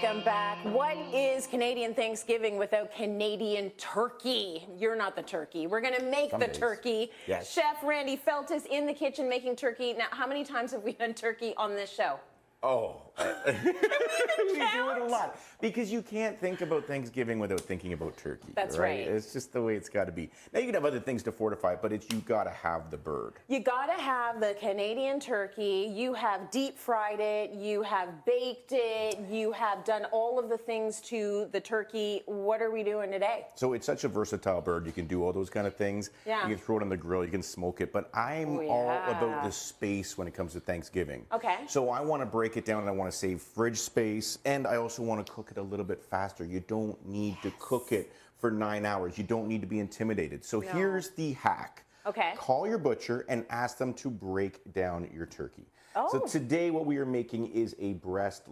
Welcome back. What is Canadian Thanksgiving without Canadian turkey? You're not the turkey. We're going to make the turkey. Yes. Chef Randy Feltis in the kitchen making turkey. Now, how many times have we done turkey on this show? Oh, we do it a lot because you can't think about Thanksgiving without thinking about turkey. That's right. It's just the way it's got to be. Now you can have other things to fortify it, but you got to have the bird. You got to have the Canadian turkey. You have deep fried it. You have baked it. You have done all of the things to the turkey. What are we doing today? So it's such a versatile bird. You can do all those kind of things. Yeah. You can throw it on the grill. You can smoke it. But I'm all about the space when it comes to Thanksgiving. Okay. So I want to break it down and I want to save fridge space, and I also want to cook it a little bit faster. You don't need to cook it for 9 hours. You don't need to be intimidated. So here's the hack. Okay. Call your butcher and ask them to break down your turkey. Oh. So today what we are making is a breast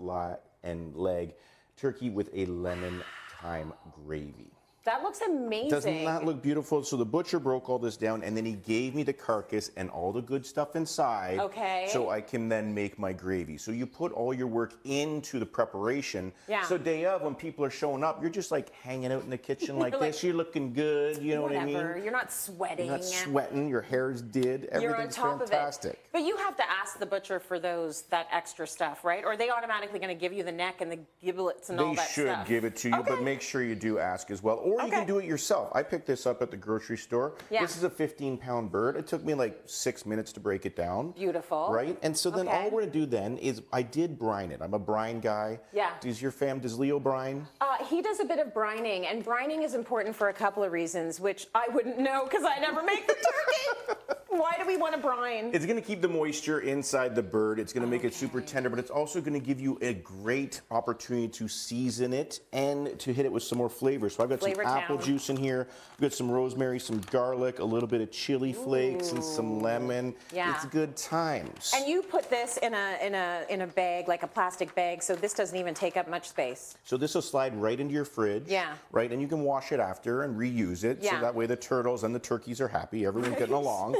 and leg turkey with a lemon thyme gravy. That looks amazing. Doesn't that look beautiful? So the butcher broke all this down and then he gave me the carcass and all the good stuff inside. Okay. So I can then make my gravy. So you put all your work into the preparation. Yeah. So day of, when people are showing up, you're just like hanging out in the kitchen like this. You're looking good. You know what I mean? You're not sweating. You're not sweating. Your hair's did. Everything's fantastic. Of it. But you have to ask the butcher for that extra stuff, right? Or are they automatically going to give you the neck and the giblets and all that stuff? They should give it to you, but make sure you do ask as well. Or you can do it yourself. I picked this up at the grocery store. Yeah. This is a 15-pound bird. It took me like 6 minutes to break it down. Beautiful. Right? And so then all we're going to do then is I did brine it. I'm a brine guy. Yeah. Does Leo brine? He does a bit of brining, and brining is important for a couple of reasons, which I wouldn't know because I never make the turkey. Why do we want to brine? It's going to keep the moisture inside the bird. It's going to make it super tender, but it's also going to give you a great opportunity to season it and to hit it with some more flavor. So I've got some apple juice in here. I've got some rosemary, some garlic, a little bit of chili flakes, and some lemon. Yeah. It's good times. And you put this in a bag, like a plastic bag, so this doesn't even take up much space. So this will slide right into your fridge. Yeah. Right, and you can wash it after and reuse it. Yeah. So that way the turtles and the turkeys are happy. Everyone's getting along.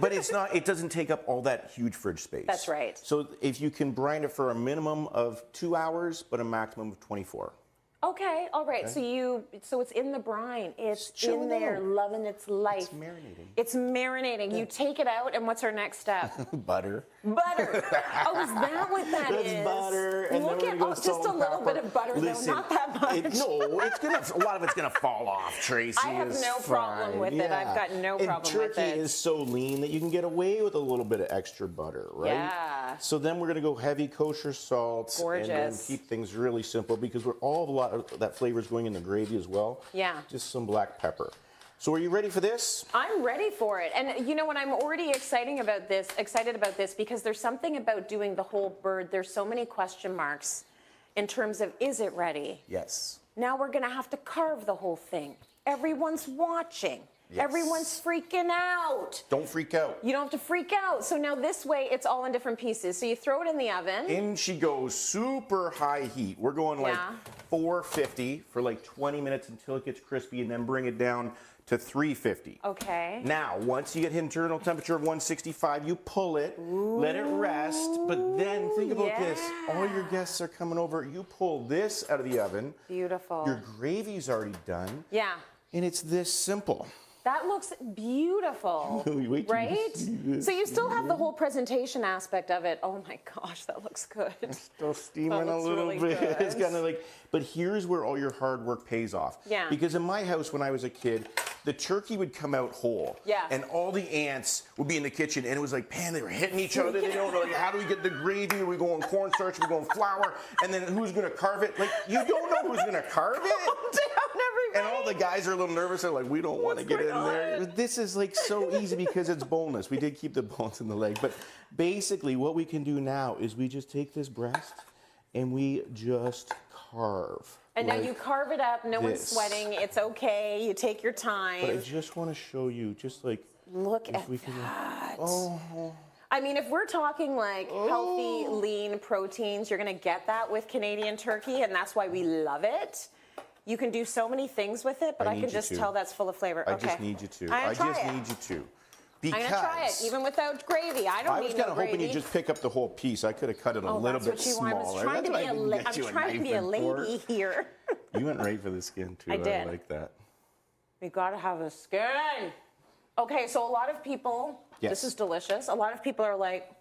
But it doesn't take up all that huge fridge space. That's right. So if you can brine it for a minimum of 2 hours, but a maximum of 24. Okay, all right. Okay. So it's in the brine. It's in there, loving its life. It's marinating. It's marinating. You take it out, and what's our next step? Butter. Butter. Oh, is that what that is? That's butter. And look then at just a little bit of butter, though, not that much. A lot of it's gonna fall off, Tracy. I have no problem with it. I've got no problem with it. Turkey is so lean that you can get away with a little bit of extra butter, right? Yeah. So then we're gonna go heavy kosher salt. Gorgeous. And then keep things really simple because a lot of that flavor is going in the gravy as well. Yeah. Just some black pepper. So are you ready for this? I'm ready for it. And you know what, I'm already excited about this because there's something about doing the whole bird. There's so many question marks in terms of, is it ready? Yes. Now we're going to have to carve the whole thing. Everyone's watching. Yes. Everyone's freaking out. Don't freak out. You don't have to freak out. So now this way, it's all in different pieces. So you throw it in the oven. In she goes, super high heat. We're going like 450 for like 20 minutes until it gets crispy, and then bring it down to 350. Okay. Now, once you get internal temperature of 165, you pull it, let it rest, but then think about this. All your guests are coming over. You pull this out of the oven. Beautiful. Your gravy's already done. Yeah. And it's this simple. That looks beautiful, right? So you still have the whole presentation aspect of it. Oh my gosh, that looks good. It's still steaming a little bit. It's kind of like, but here's where all your hard work pays off. Yeah. Because in my house when I was a kid, the turkey would come out whole. Yeah. And all the ants would be in the kitchen, and it was like, man, they were hitting each other. They don't know, like, how do we get the gravy? Are we going cornstarch? Are we going flour? And then who's going to carve it? Like, you don't know who's going to carve it. And all the guys are a little nervous. They're like, we don't want to get in there. This is like so easy because it's boneless. We did keep the bones in the leg. But basically what we can do now is we just take this breast and we just carve. And now you carve it up. No one's sweating. It's okay. You take your time. But I just want to show you, just like, look at that. Oh. I mean, if we're talking like healthy, lean proteins, you're going to get that with Canadian turkey, and that's why we love it. You can do so many things with it, but I can just tell that's full of flavor. I just need you to. I just need you to. Because I'm gonna try it, even without gravy. I don't need no gravy. I was kind of hoping you'd just pick up the whole piece. I could have cut it a little bit smaller. I'm trying to be a lady here. You went right for the skin too. I did. I like that. We gotta have the skin. Okay, so a lot of people, this is delicious. A lot of people are like,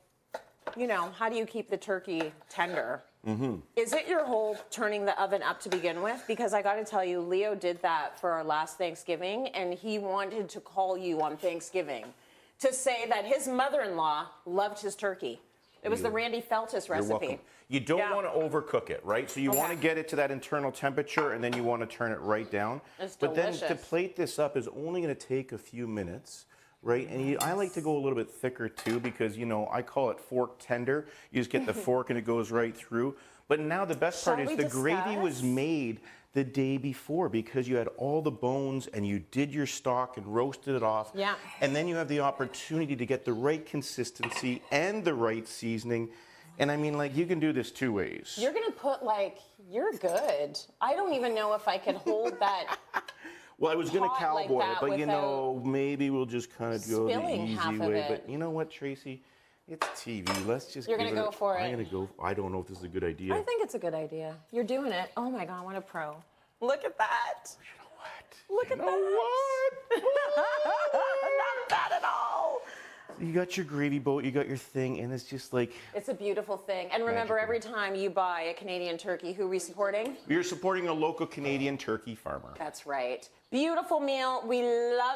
you know, how do you keep the turkey tender? Mm-hmm. Is it your whole turning the oven up to begin with? Because I got to tell you, Leo did that for our last Thanksgiving, and he wanted to call you on Thanksgiving to say that his mother-in-law loved his turkey. It was the Randy Feltis recipe. You're welcome. You don't want to overcook it, right? So you want to get it to that internal temperature, and then you want to turn it right down. It's delicious. Then to plate this up is only going to take a few minutes. Right, and I like to go a little bit thicker too because, you know, I call it fork tender. You just get the fork and it goes right through. But now the best part is the gravy was made the day before because you had all the bones and you did your stock and roasted it off. Yeah. And then you have the opportunity to get the right consistency and the right seasoning. And I mean, like, you can do this two ways. You're going to put, like, you're good. I don't even know if I could hold that. Well, I was going to cowboy it, but you know, maybe we'll just kind of go the easy way. But you know what, Tracy? It's TV. Let's just. You're going to go for it. I'm going to go. I don't know if this is a good idea. I think it's a good idea. You're doing it. Oh my God, what a pro! Look at that. You know what? Look at that. What? Not bad at all. You got your gravy boat, you got your thing, and it's just like... It's a beautiful thing. And remember, every time you buy a Canadian turkey, who are we supporting? You're supporting a local Canadian turkey farmer. That's right. Beautiful meal. We love